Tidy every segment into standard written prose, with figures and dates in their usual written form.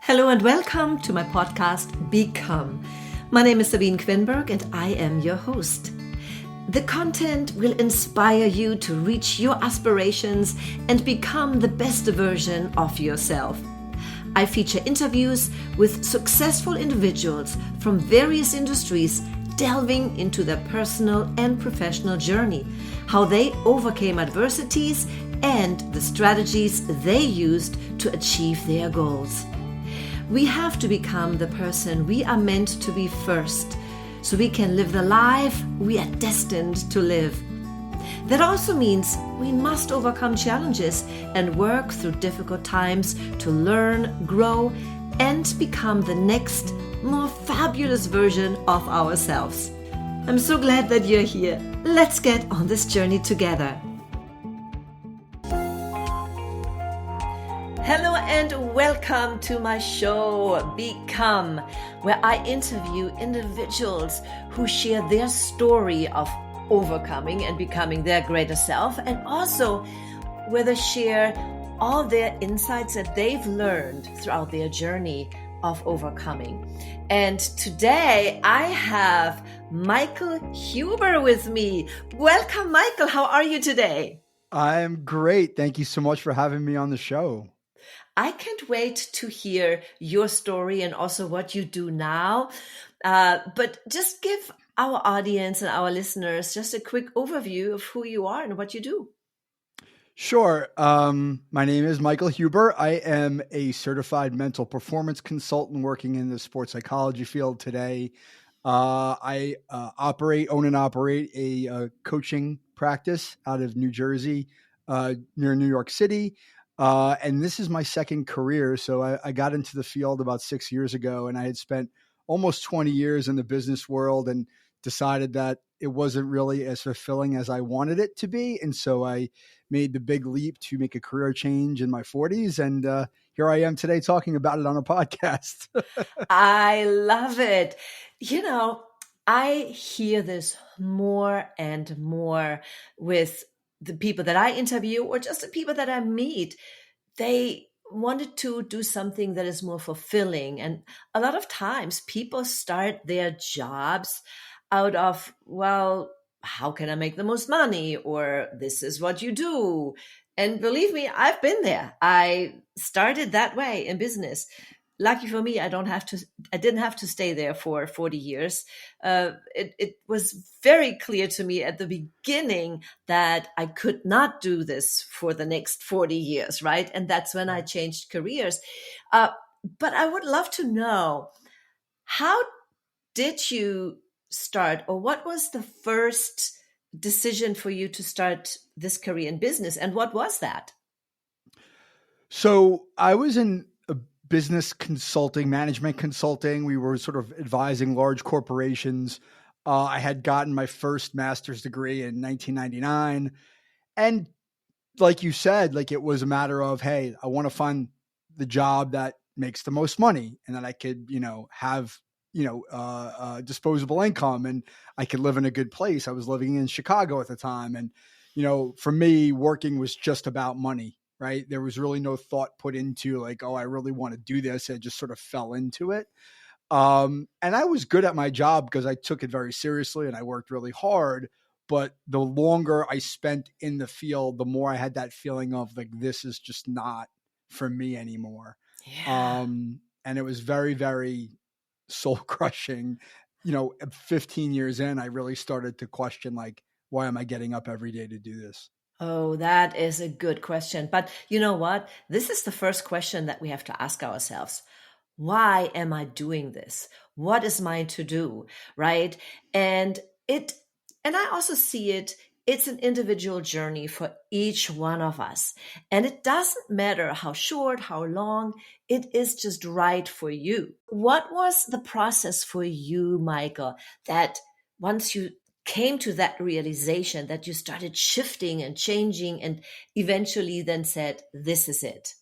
Hello and welcome to my podcast, Become. My name is Sabine Kvenberg and I am your host. The content will inspire you to reach your aspirations and become the best version of yourself. I feature interviews with successful individuals from various industries delving into their personal and professional journey, how they overcame adversities, and the strategies they used to achieve their goals. We have to become the person we are meant to be first, so we can live the life we are destined to live. That also means we must overcome challenges and work through difficult times to learn, grow, and become the next, more fabulous version of ourselves. I'm so glad that you're here. Let's get on this journey together. Hello and welcome to my show, Become, where I interview individuals who share their story of overcoming and becoming their greater self, and also where they share all their insights that they've learned throughout their journey of overcoming. And today I have Michael Huber with me. Welcome, Michael. How are you today? I'm great. Thank you so much for having me on the show. I can't wait to hear your story and also what you do now. But just give our audience and our listeners just a quick overview of who you are and what you do. Sure. My name is Michael Huber. I am a certified mental performance consultant working in the sports psychology field today. I own and operate a coaching practice out of New Jersey, near New York City. And this is my second career. So I got into the field about 6 years ago, and I had spent almost 20 years in the business world and decided that it wasn't really as fulfilling as I wanted it to be. And so I made the big leap to make a career change in my 40s. And here I am today talking about it on a podcast. I love it. You know, I hear this more and more with the people that I interview or just the people that I meet. They wanted to do something that is more fulfilling. And a lot of times people start their jobs out of, well, how can I make the most money? Or this is what you do. And believe me, I've been there. I started that way in business. Lucky for me, I didn't have to stay there for 40 years. It was very clear to me at the beginning that I could not do this for the next 40 years, right? And that's when I changed careers. But I would love to know, how did you start, or what was the first decision for you to start this career in business? And what was that? So I was in business consulting, management consulting. We were sort of advising large corporations. I had gotten my first master's degree in 1999. And like you said, like it was a matter of, hey, I want to find the job that makes the most money and that I could, have, disposable income and I could live in a good place. I was living in Chicago at the time. And, for me, working was just about money. Right. There was really no thought put into like, oh, I really want to do this. I just sort of fell into it. And I was good at my job because I took it very seriously and I worked really hard. But the longer I spent in the field, the more I had that feeling of like, this is just not for me anymore. Yeah. And it was very, very soul crushing. 15 years in, I really started to question like, why am I getting up every day to do this? Oh, that is a good question. But you know what? This is the first question that we have to ask ourselves. Why am I doing this? What is mine to do? Right? And I also see it's an individual journey for each one of us. And it doesn't matter how short, how long, it is just right for you. What was the process for you, Michael, that once you came to that realization that you started shifting and changing and eventually then said, this is it?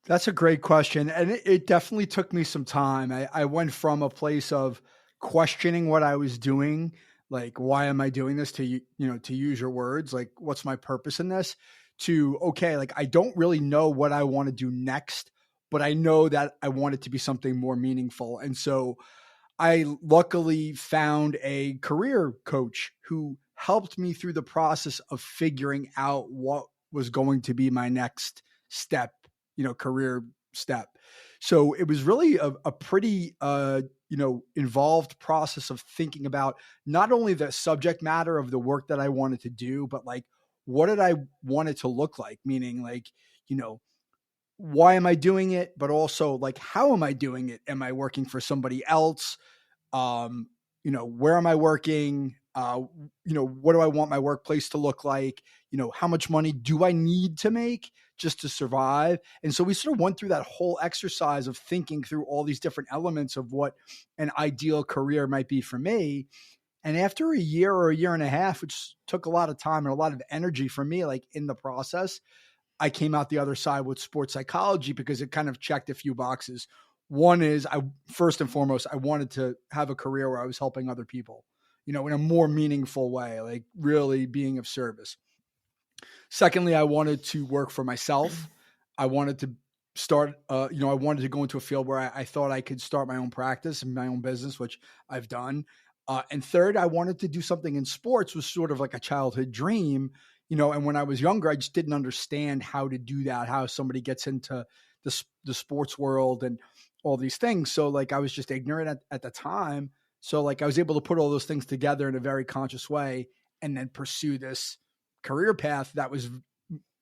That's a great question. And it definitely took me some time. I went from a place of questioning what I was doing, like, why am I doing this, to use your words, like, what's my purpose in this, to, okay, like, I don't really know what I want to do next, but I know that I want it to be something more meaningful. And so I luckily found a career coach who helped me through the process of figuring out what was going to be my next step, career step. So it was really a pretty, involved process of thinking about not only the subject matter of the work that I wanted to do, but like, what did I want it to look like? Meaning like, why am I doing it? But also like, how am I doing it? Am I working for somebody else? um, where am I working? What do I want my workplace to look like? How much money do I need to make just to survive? And so we sort of went through that whole exercise of thinking through all these different elements of what an ideal career might be for me. And after a year or a year and a half, which took a lot of time and a lot of energy for me, like in the process, I came out the other side with sports psychology because it kind of checked a few boxes. One is first and foremost, I wanted to have a career where I was helping other people, in a more meaningful way, like really being of service. Secondly, I wanted to work for myself. I wanted to start, I wanted to go into a field where I thought I could start my own practice and my own business, which I've done. And third, I wanted to do something in sports, was sort of like a childhood dream, and when I was younger, I just didn't understand how to do that, how somebody gets into the sports world and all these things. So like, I was just ignorant at the time. So like, I was able to put all those things together in a very conscious way and then pursue this career path that was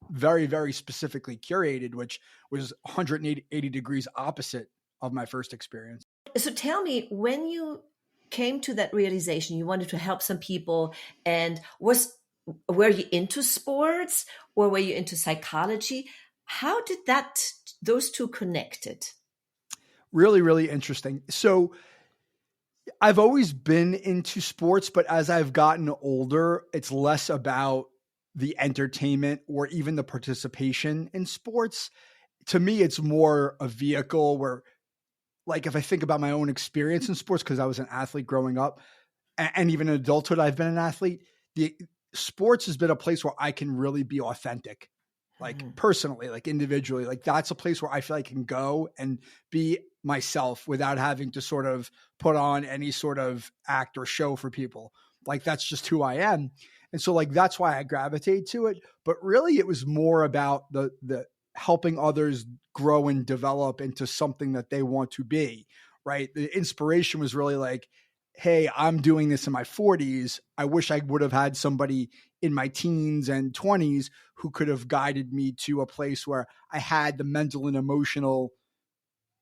very, very specifically curated, which was 180 degrees opposite of my first experience. So tell me, when you came to that realization, you wanted to help some people, and were you into sports or were you into psychology? How did those two connected? Really, really interesting. So I've always been into sports, but as I've gotten older, it's less about the entertainment or even the participation in sports. To me, it's more a vehicle where, like, if I think about my own experience in sports, because I was an athlete growing up, and even in adulthood, I've been an athlete. The sports has been a place where I can really be authentic, like personally, like individually. Like that's a place where I feel I can go and be myself without having to sort of put on any sort of act or show for people. Like that's just who I am. And so like that's why I gravitate to it. But really it was more about the helping others grow and develop into something that they want to be, right? The inspiration was really like, hey, I'm doing this in my 40s. I wish I would have had somebody in my teens and 20s who could have guided me to a place where I had the mental and emotional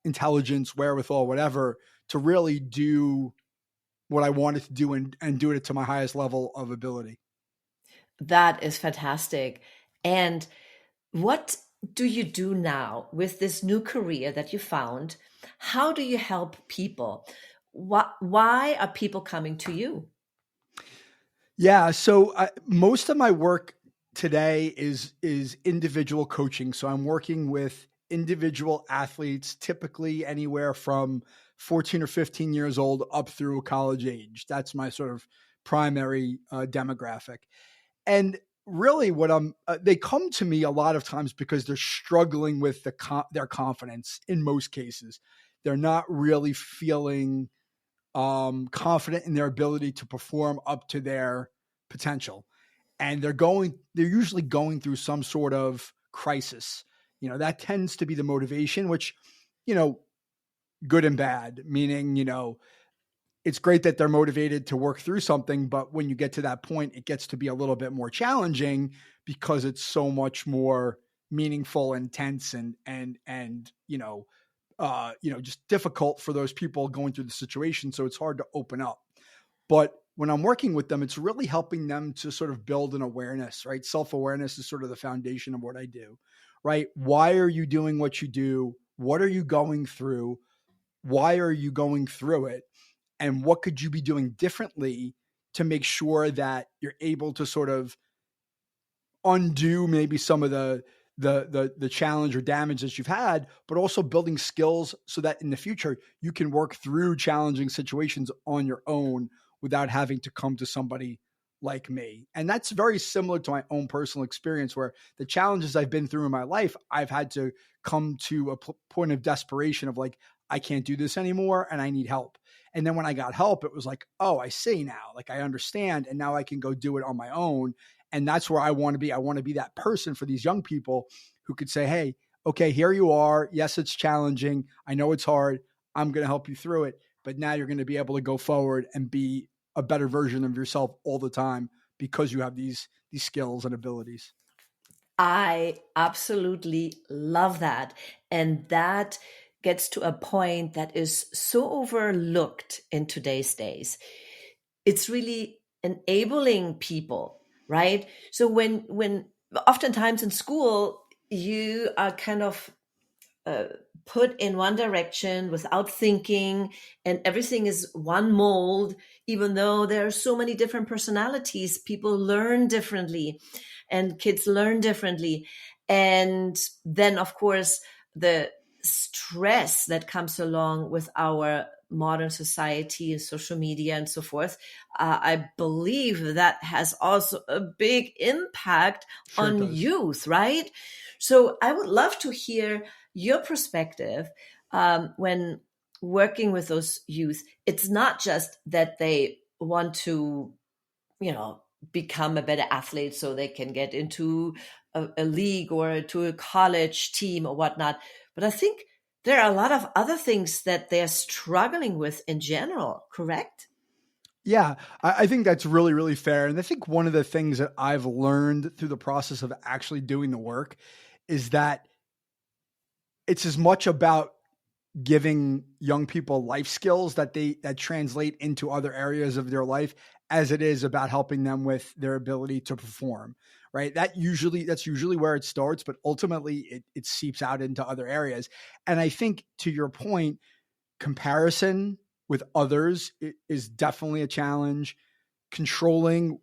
intelligence, wherewithal, whatever, to really do what I wanted to do and do it to my highest level of ability. That is fantastic. And what do you do now with this new career that you found? How do you help people? Why are people coming to you? Yeah. So most of my work today is individual coaching. So I'm working with individual athletes, typically anywhere from 14 or 15 years old up through college age. That's my sort of primary demographic. And really they come to me a lot of times because they're struggling with their confidence in most cases. They're not really feeling confident in their ability to perform up to their potential. And they're usually going through some sort of crisis. That tends to be the motivation, which, you know, good and bad, meaning, it's great that they're motivated to work through something, but when you get to that point, it gets to be a little bit more challenging because it's so much more meaningful, intense, and just difficult for those people going through the situation. So it's hard to open up. But when I'm working with them, it's really helping them to sort of build an awareness, right? Self-awareness is sort of the foundation of what I do, right? Why are you doing what you do? What are you going through? Why are you going through it? And what could you be doing differently to make sure that you're able to sort of undo maybe some of the challenge or damage that you've had, but also building skills so that in the future you can work through challenging situations on your own without having to come to somebody like me. And that's very similar to my own personal experience, where the challenges I've been through in my life, I've had to come to a point of desperation of like, I can't do this anymore and I need help. And then when I got help, it was like, oh, I see now, like I understand. And now I can go do it on my own. And that's where I want to be. I want to be that person for these young people who could say, hey, okay, here you are. Yes, it's challenging. I know it's hard. I'm going to help you through it. But now you're going to be able to go forward and be a better version of yourself all the time because you have these skills and abilities. I absolutely love that. And that gets to a point that is so overlooked in today's days. It's really enabling people, right? So when oftentimes in school, you are kind of put in one direction without thinking, and everything is one mold, even though there are so many different personalities. People learn differently and kids learn differently. And then, of course, the stress that comes along with our modern society and social media and so forth, I believe that has also a big impact Sure on does. youth, right? So I would love to hear your perspective when working with those youth. It's not just that they want to, become a better athlete so they can get into a league or to a college team or whatnot. But I think there are a lot of other things that they're struggling with in general, correct? Yeah, I think that's really, really fair. And I think one of the things that I've learned through the process of actually doing the work is that it's as much about giving young people life skills that translate into other areas of their life as it is about helping them with their ability to perform, right? That's usually where it starts, but ultimately it seeps out into other areas. And I think, to your point, comparison with others is definitely a challenge. Controlling,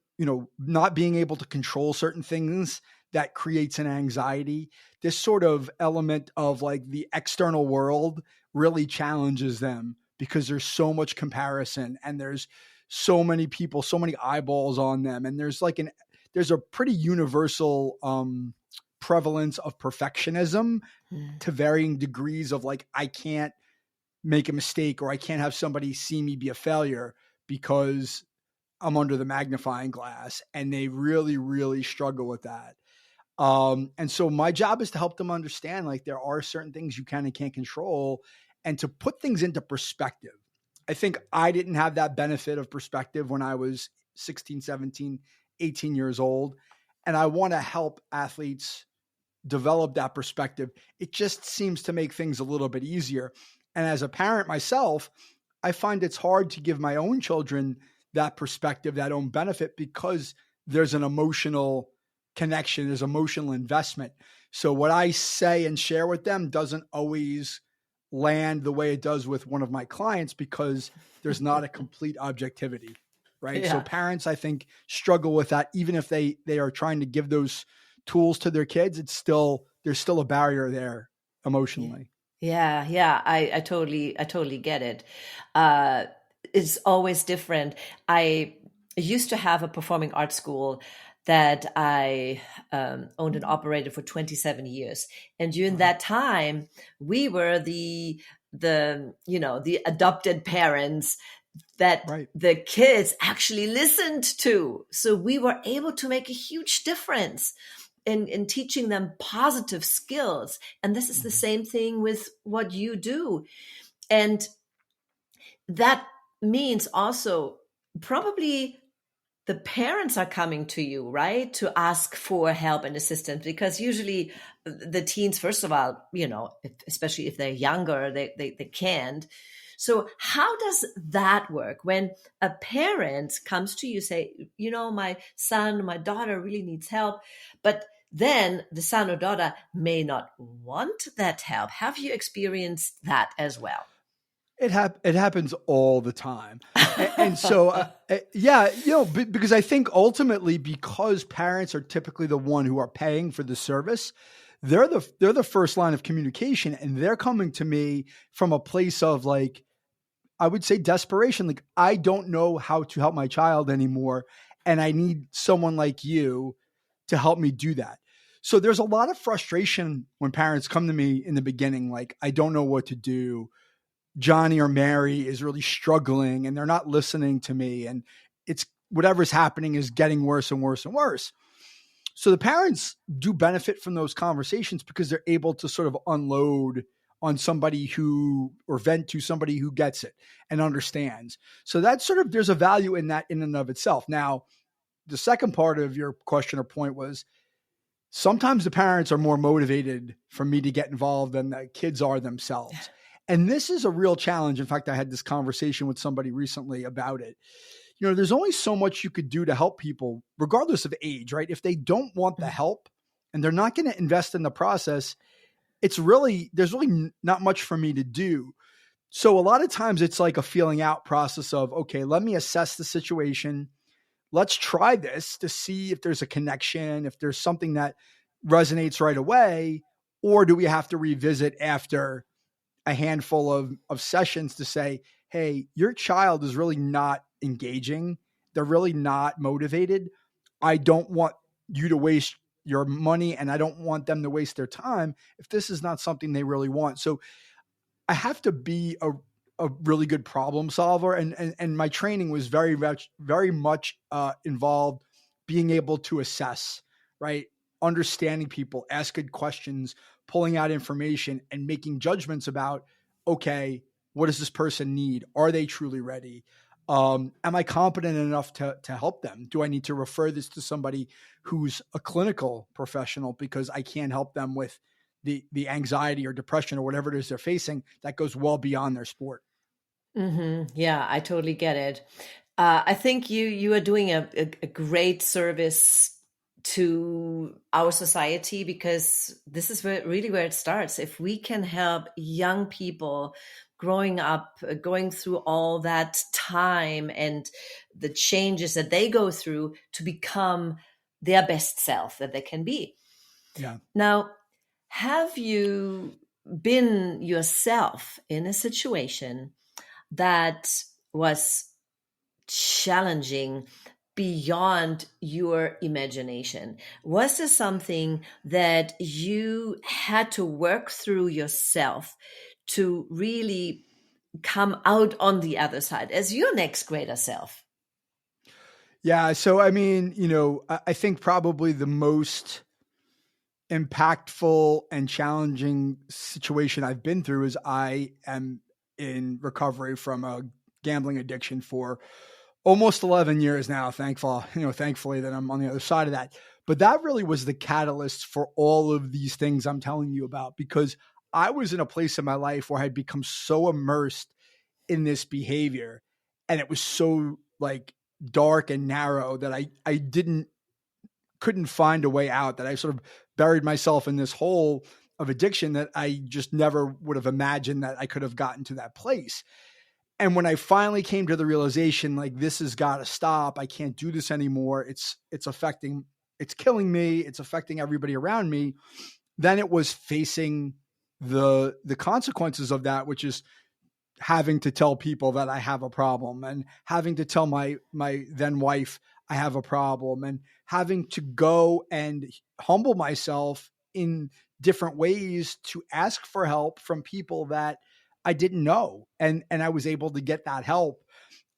not being able to control certain things, that creates an anxiety. This sort of element of like the external world really challenges them because there's so much comparison and there's so many people, so many eyeballs on them. And there's a pretty universal prevalence of perfectionism Mm. to varying degrees of like, I can't make a mistake or I can't have somebody see me be a failure because I'm under the magnifying glass, and they really, really struggle with that. And so my job is to help them understand, like, there are certain things you can and can't control, and to put things into perspective. I think I didn't have that benefit of perspective when I was 16, 17, 18 years old. And I want to help athletes develop that perspective. It just seems to make things a little bit easier. And as a parent myself, I find it's hard to give my own children that perspective, that own benefit, because there's an emotional connection, there's emotional investment. So what I say and share with them doesn't always land the way it does with one of my clients because there's not a complete objectivity, right? So Yeah. parents, I think, struggle with that. Even if they are trying to give those tools to their kids, there's still a barrier there emotionally. Yeah, I totally get it. It's always different. I used to have a performing arts school that I owned and operated for 27 years, and during Wow. that time, we were the adopted parents that Right. the kids actually listened to. So we were able to make a huge difference in teaching them positive skills. And this is the Mhm. same thing with what you do. And that means also probably the parents are coming to you, right, to ask for help and assistance, because usually the teens, first of all, especially if they're younger, they can't. So how does that work when a parent comes to you, say, my son, my daughter really needs help, but then the son or daughter may not want that help? Have you experienced that as well? It happens all the time. And so, yeah, because I think ultimately, because parents are typically the one who are paying for the service, they're the first line of communication, and they're coming to me from a place of, like, I would say, desperation. Like, I don't know how to help my child anymore, and I need someone like you to help me do that. So there's a lot of frustration when parents come to me in the beginning, like, I don't know what to do. Johnny or Mary is really struggling and they're not listening to me. And it's whatever's happening is getting worse and worse and worse. So the parents do benefit from those conversations because they're able to sort of unload on somebody who, or vent to somebody who gets it and understands. So that's sort of, there's a value in that in and of itself. Now, the second part of your question or point was, sometimes the parents are more motivated for me to get involved than the kids are themselves. And this is a real challenge. In fact, I had this conversation with somebody recently about it. There's only so much you could do to help people, regardless of age, right? If they don't want the help and they're not going to invest in the process, there's really not much for me to do. So a lot of times it's like a feeling out process of, okay, let me assess the situation. Let's try this to see if there's a connection, if there's something that resonates right away, or do we have to revisit after a handful of sessions to say, hey, your child is really not engaging. They're really not motivated. I don't want you to waste your money and I don't want them to waste their time if this is not something they really want. So I have to be a really good problem solver. And my training was very much involved being able to assess, right? Understanding people, ask good questions, pulling out information and making judgments about, okay, what does this person need? Are they truly ready? Am I competent enough to help them? Do I need to refer this to somebody who's a clinical professional because I can't help them with the anxiety or depression or whatever it is they're facing that goes well beyond their sport? Yeah, I totally get it. I think you are doing a great service to our society, because this is really where it starts. If we can help young people growing up, going through all that time and the changes that they go through to become their best self that they can be. Yeah. Now, have you been yourself in a situation that was challenging beyond your imagination? Was there something that you had to work through yourself to really come out on the other side as your next greater self? Yeah. So, I mean, I think probably the most impactful and challenging situation I've been through is I am in recovery from a gambling addiction for almost 11 years now. Thankfully that I'm on the other side of that. But that really was the catalyst for all of these things I'm telling you about, because I was in a place in my life where I had become so immersed in this behavior and it was so like dark and narrow that I couldn't find a way out, that I sort of buried myself in this hole of addiction that I just never would have imagined that I could have gotten to that place. And when I finally came to the realization, like, this has got to stop, I can't do this anymore, it's killing me, it's affecting everybody around me, then it was facing the consequences of that, which is having to tell people that I have a problem, and having to tell my then wife I have a problem, and having to go and humble myself in different ways to ask for help from people that I didn't know. And I was able to get that help.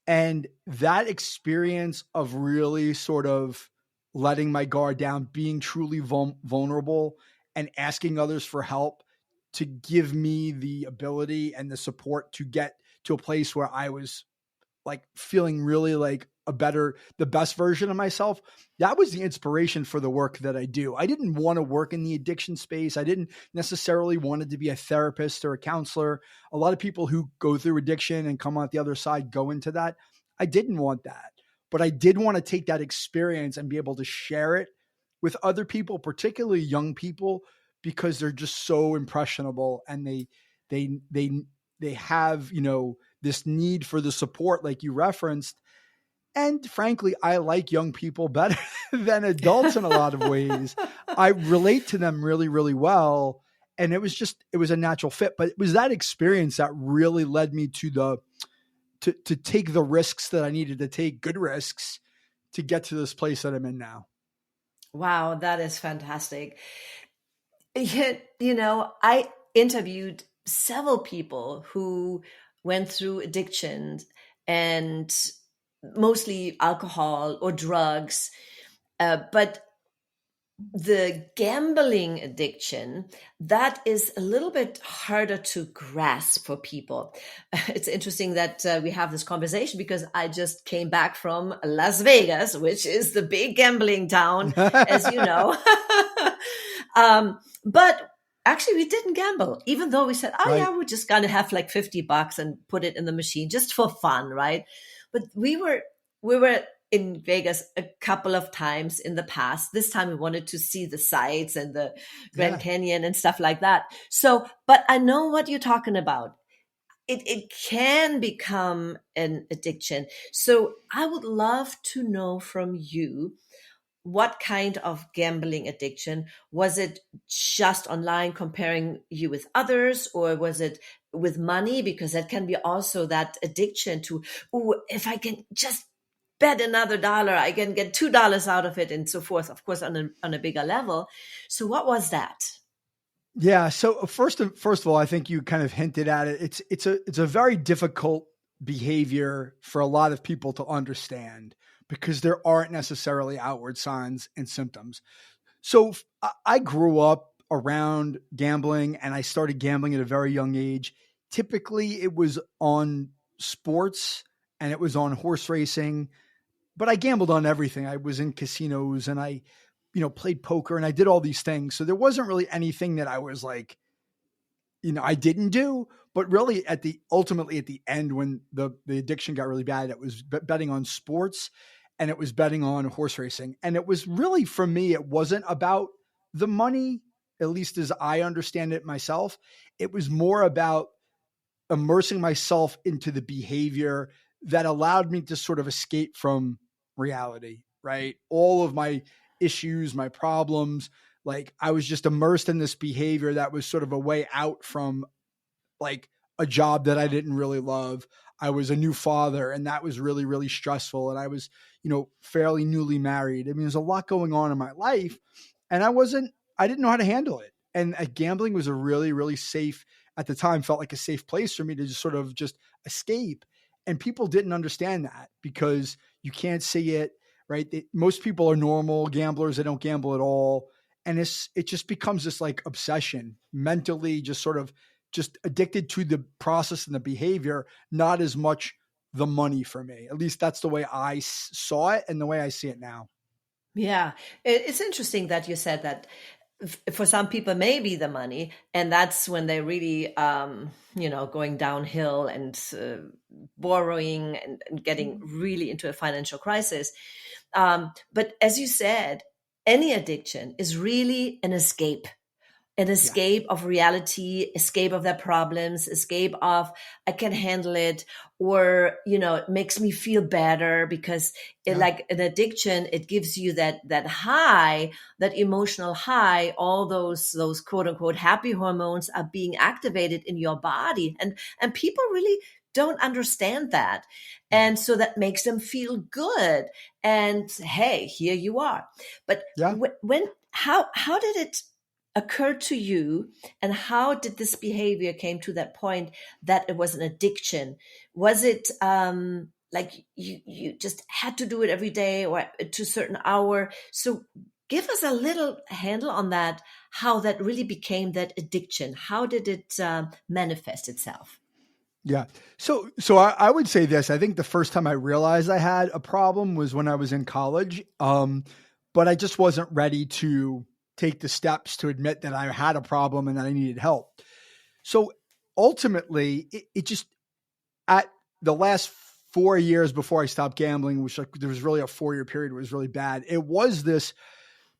And that experience of really sort of letting my guard down, being truly vulnerable and asking others for help to give me the ability and the support to get to a place where I was like feeling really like the best version of myself. That was the inspiration for the work that I do. I didn't want to work in the addiction space. I didn't necessarily want to be a therapist or a counselor. A lot of people who go through addiction and come out the other side go into that. I didn't want that, but I did want to take that experience and be able to share it with other people, particularly young people, because they're just so impressionable and they have, this need for the support like you referenced. And frankly, I like young people better than adults in a lot of ways. I relate to them really, really well. And it was a natural fit, but it was that experience that really led me to take the risks that I needed to take, good risks, to get to this place that I'm in now. Wow, that is fantastic. Yet, I interviewed several people who went through addictions and mostly alcohol or drugs. But the gambling addiction, that is a little bit harder to grasp for people. It's interesting that we have this conversation because I just came back from Las Vegas, which is the big gambling town, as you know. But actually, we didn't gamble, even though we said, oh, yeah, Right. we're just going to have like $50 and put it in the machine just for fun, right? But we were in Vegas a couple of times in the past. This time we wanted to see the sights and the Grand Yeah. Canyon and stuff like that. So, but I know what you're talking about. It can become an addiction. So I would love to know from you, what kind of gambling addiction? Was it just online comparing you with others, or was it with money? Because that can be also that addiction to, oh, if I can just bet another dollar, I can get $2 out of it, and so forth, of course, on a bigger level. So what was that? Yeah. So first of all, I think you kind of hinted at it. It's a very difficult behavior for a lot of people to understand because there aren't necessarily outward signs and symptoms. So I grew up around gambling and I started gambling at a very young age. Typically, it was on sports and it was on horse racing, but I gambled on everything. I was in casinos and I, played poker and I did all these things. So there wasn't really anything that I was like, I didn't do, but really ultimately at the end, when the addiction got really bad, it was betting on sports and it was betting on horse racing. And it was really, for me, it wasn't about the money, at least as I understand it myself. It was more about immersing myself into the behavior that allowed me to sort of escape from reality, right? All of my issues, my problems, like I was just immersed in this behavior that was sort of a way out from like a job that I didn't really love. I was a new father and that was really, really stressful. And I was, fairly newly married. I mean, there's a lot going on in my life and I didn't know how to handle it. And gambling was a really, really safe, at the time, felt like a safe place for me to just sort of just escape. And people didn't understand that because you can't see it, right? Most people are normal gamblers. They don't gamble at all. And it just becomes this like obsession mentally, just sort of just addicted to the process and the behavior, not as much the money for me. At least that's the way I saw it and the way I see it now. Yeah, it's interesting that you said that for some people maybe the money, and that's when they're really going downhill and borrowing and getting really into a financial crisis. But as you said, any addiction is really an Yeah. escape of reality, escape of their problems, escape of I can handle it, or it makes me feel better because Yeah. like an addiction, it gives you that high, that emotional high. All those quote unquote happy hormones are being activated in your body, and people really don't understand that, Yeah. and so that makes them feel good. And hey, here you are. But Yeah. when how did it occurred to you, and how did this behavior came to that point that it was an addiction? Was it like you just had to do it every day or to a certain hour? So give us a little handle on that, how that really became that addiction. How did it manifest itself? Yeah. So I would say this. I think the first time I realized I had a problem was when I was in college. But I just wasn't ready to take the steps to admit that I had a problem and that I needed help. So ultimately, it just, at the last 4 years before I stopped gambling, which, like, there was really a 4 year period, was really bad. It was this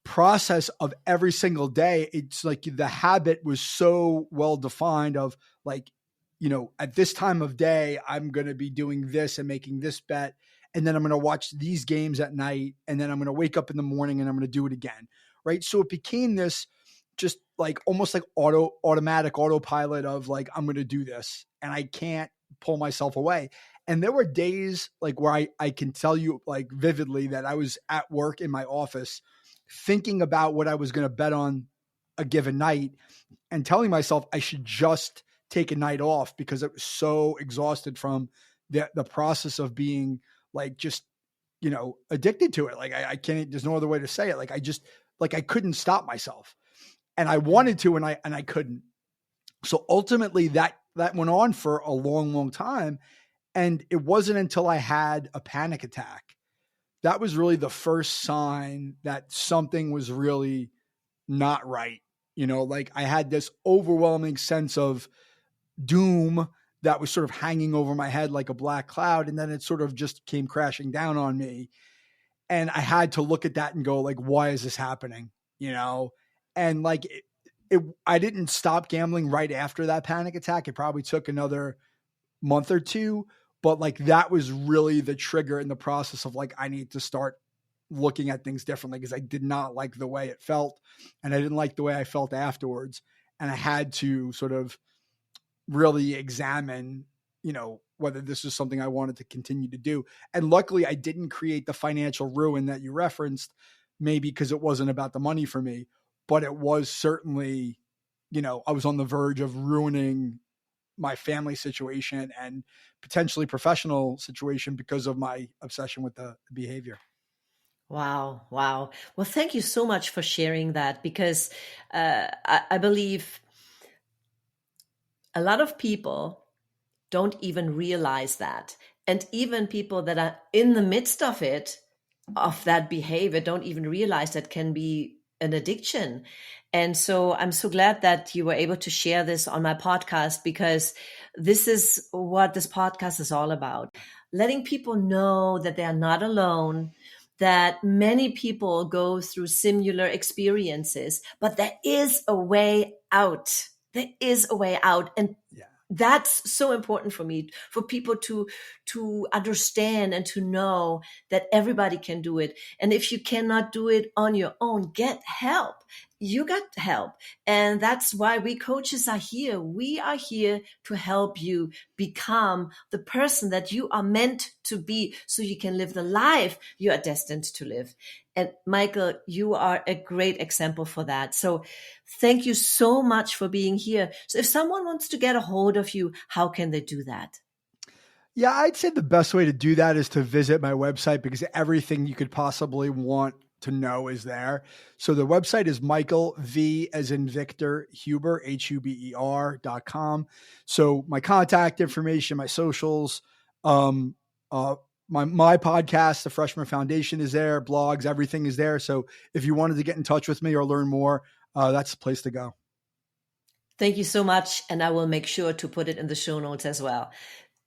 process of every single day. It's like the habit was so well defined of like, at this time of day, I'm going to be doing this and making this bet. And then I'm going to watch these games at night. And then I'm going to wake up in the morning and I'm going to do it again. Right. So it became this just like almost like automatic autopilot of like, I'm going to do this and I can't pull myself away. And there were days like where I can tell you like vividly that I was at work in my office thinking about what I was going to bet on a given night and telling myself I should just take a night off because I was so exhausted from the process of being like just, addicted to it. Like I can't, there's no other way to say it. Like I couldn't stop myself and I wanted to, and I couldn't. So ultimately that went on for a long, long time. And it wasn't until I had a panic attack that was really the first sign that something was really not right. Like I had this overwhelming sense of doom that was sort of hanging over my head like a black cloud. And then it sort of just came crashing down on me. And I had to look at that and go like, why is this happening? And like I didn't stop gambling right after that panic attack. It probably took another month or two, but like that was really the trigger in the process of like, I need to start looking at things differently because I did not like the way it felt and I didn't like the way I felt afterwards. And I had to sort of really examine, whether this is something I wanted to continue to do. And luckily I didn't create the financial ruin that you referenced, maybe because it wasn't about the money for me, but it was certainly, I was on the verge of ruining my family situation and potentially professional situation because of my obsession with the behavior. Wow. Wow. Well, thank you so much for sharing that because I believe a lot of people don't even realize that. And even people that are in the midst of it, of that behavior, don't even realize that can be an addiction. And so I'm so glad that you were able to share this on my podcast because this is what this podcast is all about. Letting people know that they are not alone, that many people go through similar experiences, but there is a way out. There is a way out. And that's so important for me, for people to understand and to know that everybody can do it. And if you cannot do it on your own, get help. You got help. And that's why we coaches are here. We are here to help you become the person that you are meant to be so you can live the life you are destined to live. And Michael, you are a great example for that. So thank you so much for being here. So if someone wants to get a hold of you, how can they do that? Yeah, I'd say the best way to do that is to visit my website because everything you could possibly want to know is there. So the website is Michael V as in Victor Huber, HUBER.com. So my contact information, my socials, my podcast, the Freshman Foundation is there, blogs, everything is there. So if you wanted to get in touch with me or learn more, that's the place to go. Thank you so much. And I will make sure to put it in the show notes as well.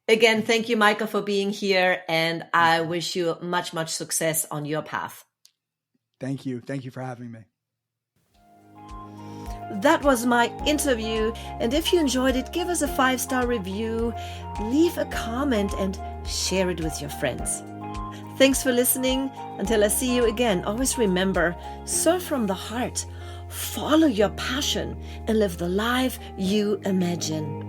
Again, thank you, Michael, for being here. And I wish you much, much success on your path. Thank you. Thank you for having me. That was my interview. And if you enjoyed it, give us a 5-star review, leave a comment, and share it with your friends. Thanks for listening. Until I see you again, always remember, serve from the heart, follow your passion, and live the life you imagine.